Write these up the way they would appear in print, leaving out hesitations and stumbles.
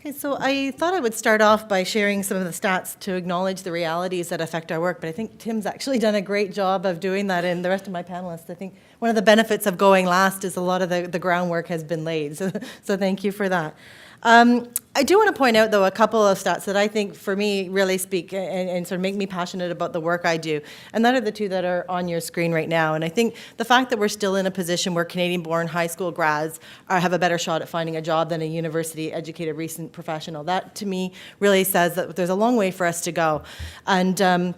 Okay, so I thought I would start off by sharing some of the stats to acknowledge the realities that affect our work, but I think Tim's actually done a great job of doing that, and the rest of my panelists. I think one of the benefits of going last is a lot of the groundwork has been laid, so thank you for that. I do want to point out, though, a couple of stats that I think, for me, really speak and sort of make me passionate about the work I do. And that are the two that are on your screen right now. And I think the fact that we're still in a position where Canadian-born high school grads have a better shot at finding a job than a university-educated recent professional, that, to me, really says that there's a long way for us to go. And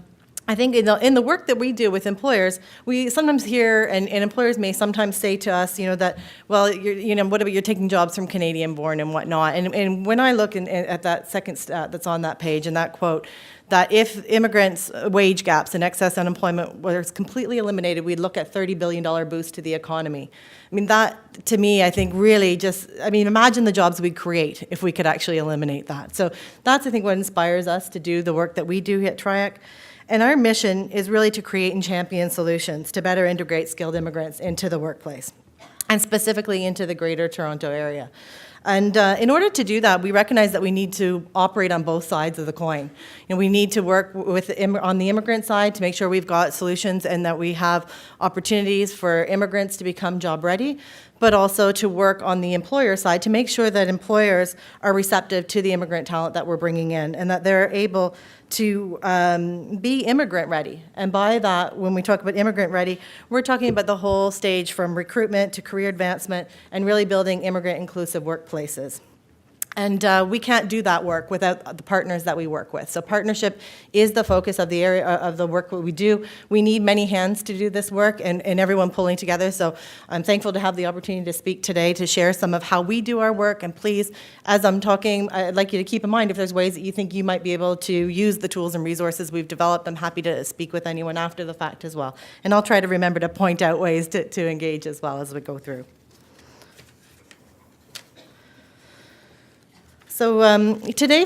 I think in the work that we do with employers, we sometimes hear, and employers may sometimes say to us, that, well, what about you're taking jobs from Canadian-born and whatnot. And when I look at that second stat that's on that page, and that quote, that if immigrants' wage gaps and excess unemployment was completely eliminated, we'd look at $30 billion boost to the economy. I mean, that, to me, I think really imagine the jobs we'd create if we could actually eliminate that. So that's, I think, what inspires us to do the work that we do at TRIEC. And our mission is really to create and champion solutions to better integrate skilled immigrants into the workplace, and specifically into the Greater Toronto Area. And in order to do that, we recognize that we need to operate on both sides of the coin. We need to work on the immigrant side to make sure we've got solutions and that we have opportunities for immigrants to become job ready, but also to work on the employer side to make sure that employers are receptive to the immigrant talent that we're bringing in and that they're able to be immigrant ready. And by that, when we talk about immigrant ready, we're talking about the whole stage from recruitment to career advancement and really building immigrant inclusive workplaces. And we can't do that work without the partners that we work with. So partnership is the focus of the area of the work that we do. We need many hands to do this work and everyone pulling together. So I'm thankful to have the opportunity to speak today to share some of how we do our work. And please, as I'm talking, I'd like you to keep in mind if there's ways that you think you might be able to use the tools and resources we've developed. I'm happy to speak with anyone after the fact as well. And I'll try to remember to point out ways to engage as well as we go through. So today,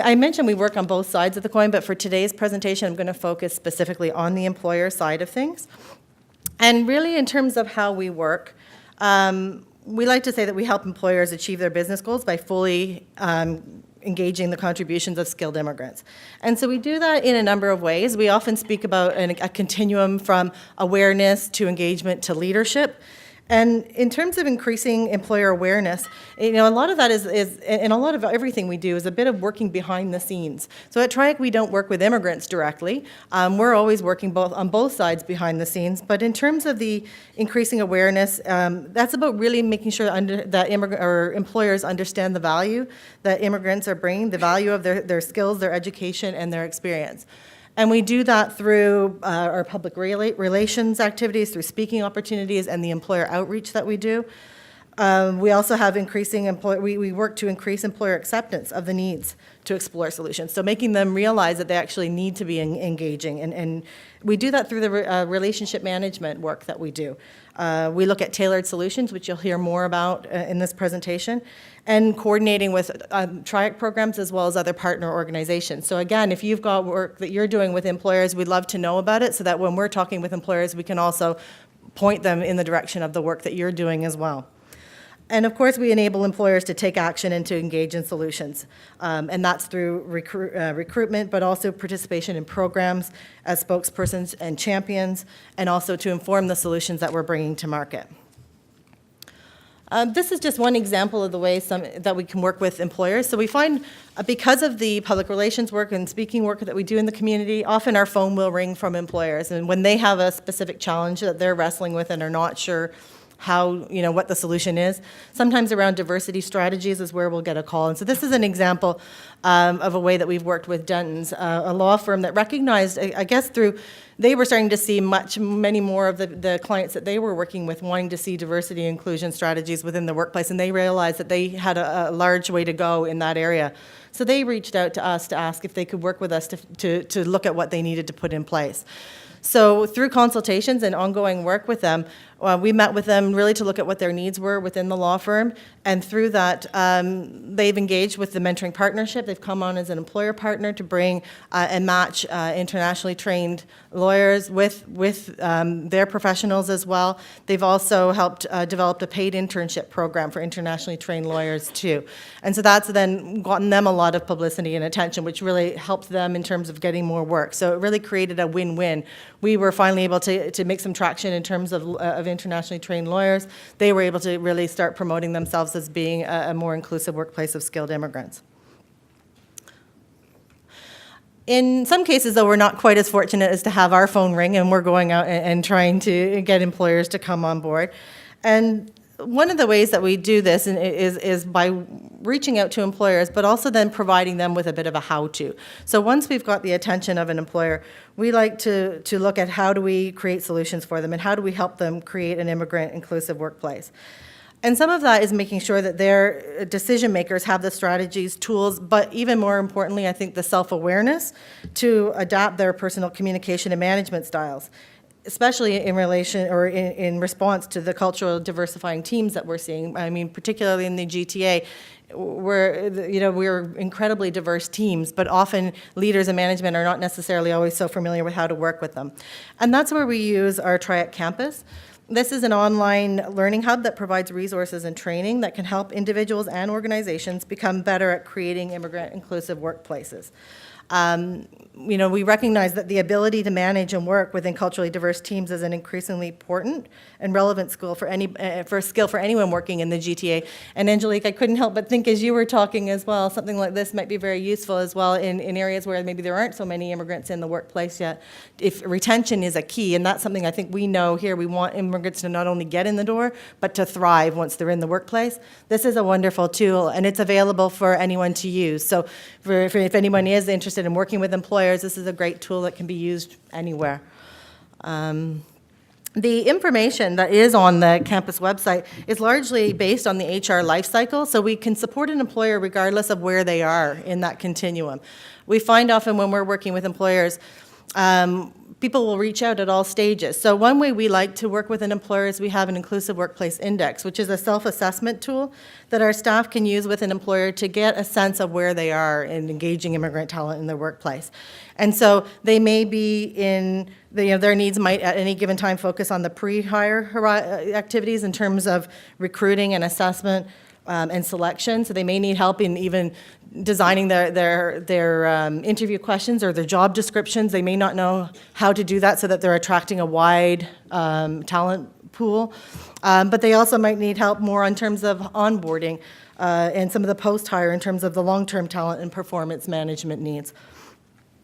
I mentioned we work on both sides of the coin, but for today's presentation, I'm going to focus specifically on the employer side of things. And really, in terms of how we work, we like to say that we help employers achieve their business goals by fully engaging the contributions of skilled immigrants. And so we do that in a number of ways. We often speak about a continuum from awareness to engagement to leadership. And in terms of increasing employer awareness, a lot of that is, and a lot of everything we do is a bit of working behind the scenes. So at TRIEC, we don't work with immigrants directly. We're always working on both sides behind the scenes. But in terms of the increasing awareness, that's about really making sure that employers understand the value that immigrants are bringing, the value of their skills, their education, and their experience. And we do that through our public relations activities, through speaking opportunities, and the employer outreach that we do. We also have we work to increase employer acceptance of the needs to explore solutions, so making them realize that they actually need to be engaging. And we do that through the relationship management work that we do. We look at tailored solutions, which you'll hear more about in this presentation, and coordinating with TRIEC programs as well as other partner organizations. So again, if you've got work that you're doing with employers, we'd love to know about it so that when we're talking with employers, we can also point them in the direction of the work that you're doing as well. And of course, we enable employers to take action and to engage in solutions. And that's through recruitment, but also participation in programs as spokespersons and champions, and also to inform the solutions that we're bringing to market. This is just one example of the ways that we can work with employers. So we find, because of the public relations work and speaking work that we do in the community, often our phone will ring from employers. And when they have a specific challenge that they're wrestling with and are not sure what the solution is. Sometimes around diversity strategies is where we'll get a call. And so this is an example of a way that we've worked with Dentons, a law firm that recognized, I guess they were starting to see many more of the clients that they were working with wanting to see diversity and inclusion strategies within the workplace, and they realized that they had a large way to go in that area. So they reached out to us to ask if they could work with us to look at what they needed to put in place. So through consultations and ongoing work with them, we met with them really to look at what their needs were within the law firm. And through that, they've engaged with the mentoring partnership. They've come on as an employer partner to bring and match internationally trained lawyers with their professionals as well. They've also helped develop a paid internship program for internationally trained lawyers too. And so that's then gotten them a lot of publicity and attention, which really helped them in terms of getting more work. So it really created a win-win. We were finally able to make some traction in terms of internationally trained lawyers. They were able to really start promoting themselves as being a more inclusive workplace of skilled immigrants. In some cases, though, we're not quite as fortunate as to have our phone ring and we're going out and trying to get employers to come on board. And one of the ways that we do this is by reaching out to employers, but also then providing them with a bit of a how-to. So once we've got the attention of an employer, we like to look at how do we create solutions for them and how do we help them create an immigrant inclusive workplace. And some of that is making sure that their decision makers have the strategies, tools, but even more importantly, I think the self-awareness to adapt their personal communication and management styles, especially in relation or in response to the cultural diversifying teams that we're seeing. I mean, particularly in the GTA, we're incredibly diverse teams, but often leaders and management are not necessarily always so familiar with how to work with them. And that's where we use our TRIEC campus. This is an online learning hub that provides resources and training that can help individuals and organizations become better at creating immigrant inclusive workplaces. We recognize that the ability to manage and work within culturally diverse teams is an increasingly important and relevant skill for anyone working in the GTA. And Angelique, I couldn't help but think as you were talking as well, something like this might be very useful as well in areas where maybe there aren't so many immigrants in the workplace yet. If retention is a key, and that's something I think we know here, we want immigrants to not only get in the door, but to thrive once they're in the workplace. This is a wonderful tool, and it's available for anyone to use. So if anyone is interested in working with employers, this is a great tool that can be used anywhere. The information that is on the campus website is largely based on the HR life cycle, so we can support an employer regardless of where they are in that continuum. We find often when we're working with employers, people will reach out at all stages. So one way we like to work with an employer is we have an inclusive workplace index, which is a self-assessment tool that our staff can use with an employer to get a sense of where they are in engaging immigrant talent in their workplace. And so they may be in, their needs might at any given time focus on the pre-hire activities in terms of recruiting and assessment and selection. So they may need help in even designing their interview questions or their job descriptions. They may not know how to do that so that they're attracting a wide talent pool. But they also might need help more in terms of onboarding and some of the post-hire in terms of the long-term talent and performance management needs.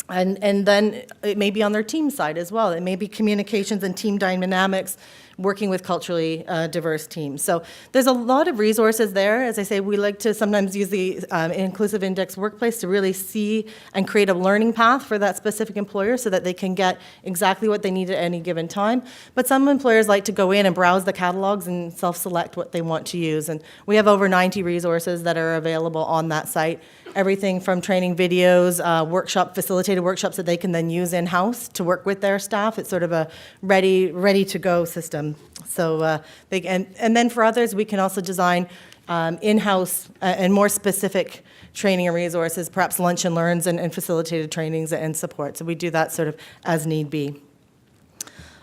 And then it may be on their team side as well. It may be communications and team dynamics, working with culturally diverse teams. So there's a lot of resources there. As I say, we like to sometimes use the Inclusive Index Workplace to really see and create a learning path for that specific employer so that they can get exactly what they need at any given time. But some employers like to go in and browse the catalogs and self-select what they want to use. And we have over 90 resources that are available on that site. Everything from training videos, facilitated workshops that they can then use in-house to work with their staff. It's sort of a ready-to-go system. So and then for others, we can also design in-house and more specific training and resources, perhaps lunch and learns and facilitated trainings and support. So we do that sort of as need be.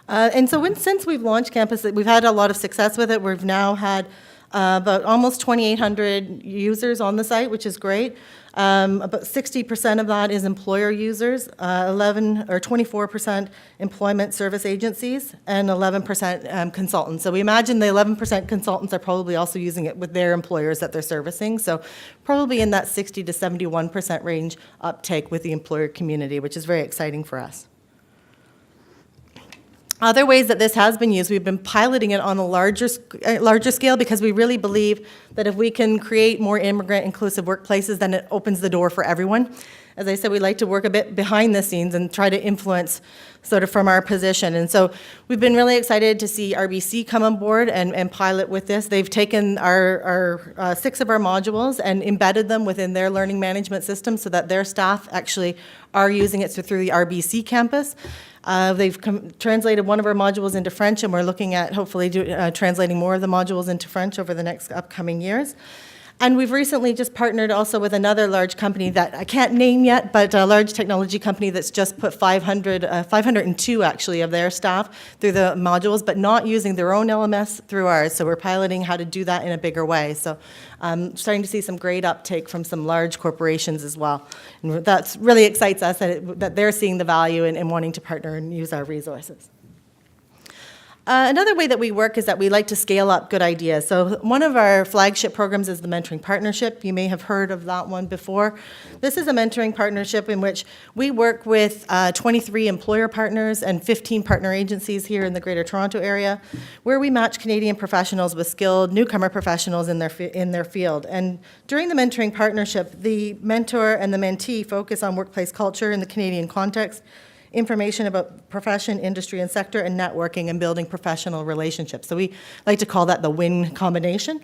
And so since we've launched Campus, we've had a lot of success with it. We've now had about almost 2,800 users on the site, which is great. About 60% of that is employer users, 24% employment service agencies, and 11% consultants. So we imagine the 11% consultants are probably also using it with their employers that they're servicing. So probably in that 60 to 71% range uptake with the employer community, which is very exciting for us. Other ways that this has been used, we've been piloting it on a larger scale because we really believe that if we can create more immigrant inclusive workplaces, then it opens the door for everyone. as I said, we like to work a bit behind the scenes and try to influence sort of from our position. And so we've been really excited to see RBC come on board and pilot with this. They've taken our 6 of our modules and embedded them within their learning management system so that their staff actually are using it through the RBC campus. They've translated one of our modules into French, and we're looking at hopefully translating more of the modules into French over the next upcoming years. And we've recently just partnered also with another large company that I can't name yet, but a large technology company that's just put 502 actually of their staff through the modules, but not using their own LMS through ours. So we're piloting how to do that in a bigger way. So starting to see some great uptake from some large corporations as well. And that really excites us that they're seeing the value in wanting to partner and use our resources. Another way that we work is that we like to scale up good ideas. So one of our flagship programs is the Mentoring Partnership. You may have heard of that one before. This is a mentoring partnership in which we work with 23 employer partners and 15 partner agencies here in the Greater Toronto Area, where we match Canadian professionals with skilled newcomer professionals in their field. And during the Mentoring Partnership, the mentor and the mentee focus on workplace culture in the Canadian context, information about profession, industry, and sector, and networking and building professional relationships. So we like to call that the win combination.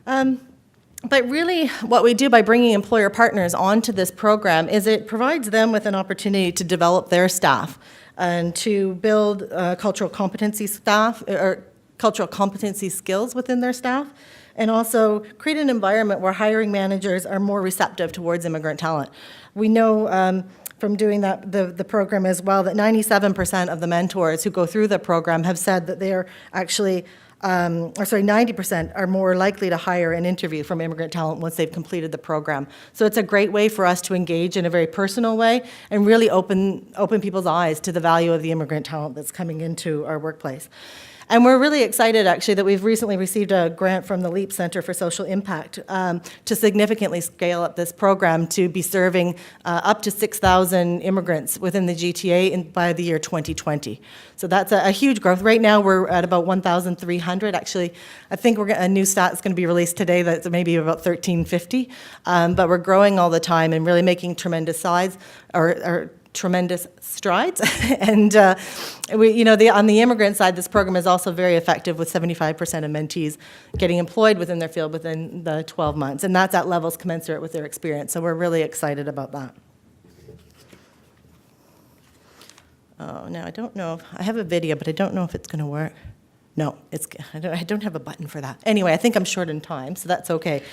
But really, what we do by bringing employer partners onto this program is it provides them with an opportunity to develop their staff and to build cultural competency skills within their staff, and also create an environment where hiring managers are more receptive towards immigrant talent. We know from doing the program as well that 97% of the mentors who go through the program have said that they are actually, 90% are more likely to hire and interview from immigrant talent once they've completed the program. So it's a great way for us to engage in a very personal way and really open people's eyes to the value of the immigrant talent that's coming into our workplace. And we're really excited, actually, that we've recently received a grant from the LEAP Center for Social Impact to significantly scale up this program to be serving up to 6,000 immigrants within the GTA by the year 2020. So that's a huge growth. Right now, we're at about 1,300. Actually, I think a new stat is going to be released today that's maybe about 1,350. But we're growing all the time and really making tremendous strides. And on the immigrant side, this program is also very effective with 75% of mentees getting employed within their field within the 12 months. And that's at levels commensurate with their experience. So we're really excited about that. Oh, now I don't know I have a video, but I don't know if it's going to work. No, I don't have a button for that. Anyway, I think I'm short in time, so that's okay.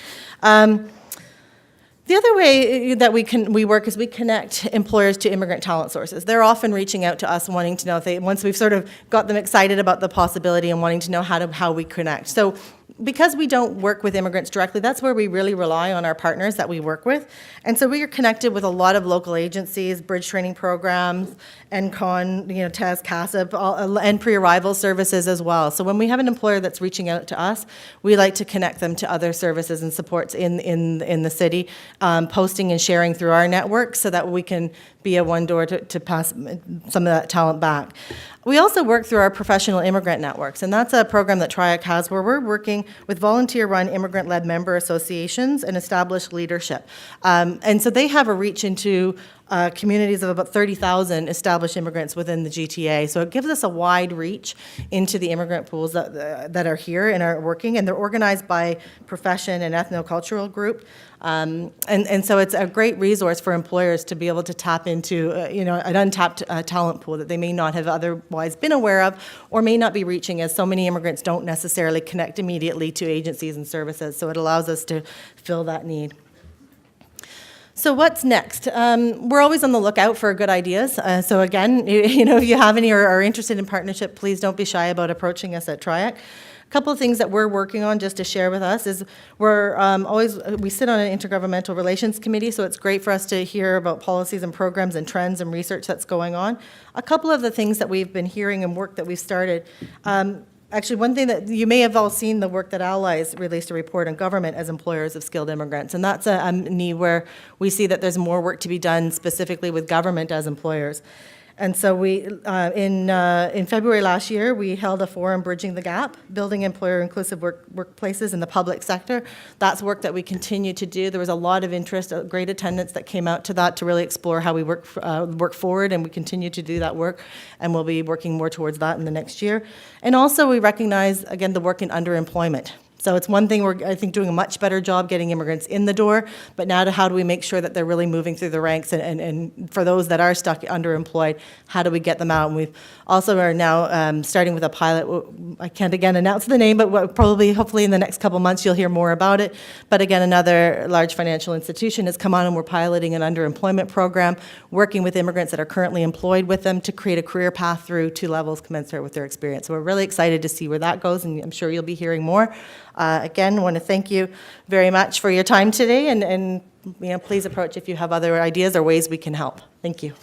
The other way that we work is we connect employers to immigrant talent sources. They're often reaching out to us wanting to know if once we've sort of got them excited about the possibility and wanting to know how we connect. So because we don't work with immigrants directly, that's where we really rely on our partners that we work with. And so we are connected with a lot of local agencies, bridge training programs, NCON, TES, CASA, and pre-arrival services as well. So when we have an employer that's reaching out to us, we like to connect them to other services and supports in the city, posting and sharing through our network so that we can be a one door to pass some of that talent back. We also work through our professional immigrant networks, and that's a program that TRIEC has where we're working with volunteer-run immigrant-led member associations and established leadership. And so they have a reach into communities of about 30,000 established immigrants within the GTA. So it gives us a wide reach into the immigrant pools that are here and are working, and they're organized by profession and ethnocultural group. And so it's a great resource for employers to be able to tap into an untapped talent pool that they may not have otherwise been aware of or may not be reaching, as so many immigrants don't necessarily connect immediately to agencies and services. So it allows us to fill that need. So what's next? We're always on the lookout for good ideas. So again, if you have any or are interested in partnership, please don't be shy about approaching us at TRIEC. A couple of things that we're working on just to share with us is we sit on an intergovernmental relations committee, so it's great for us to hear about policies and programs and trends and research that's going on. A couple of the things that we've been hearing and work that we've started, actually, one thing that you may have all seen, the work that Allies released a report on government as employers of skilled immigrants, and that's a need where we see that there's more work to be done specifically with government as employers. And so we, in February last year, we held a forum, Bridging the Gap, Building Employer-Inclusive Workplaces in the Public Sector. That's work that we continue to do. There was a lot of interest, great attendance that came out to that to really explore how we work forward, and we continue to do that work, and we'll be working more towards that in the next year. And also, we recognize, again, the work in underemployment. So it's one thing we're, I think, doing a much better job getting immigrants in the door, but now to how do we make sure that they're really moving through the ranks, and for those that are stuck underemployed, how do we get them out? And we've also are now starting with a pilot. I can't again announce the name, but probably, hopefully in the next couple months you'll hear more about it. But again, another large financial institution has come on, and we're piloting an underemployment program, working with immigrants that are currently employed with them to create a career path through 2 levels commensurate with their experience. So we're really excited to see where that goes, and I'm sure you'll be hearing more. Again, I want to thank you very much for your time today, and please approach if you have other ideas or ways we can help. Thank you.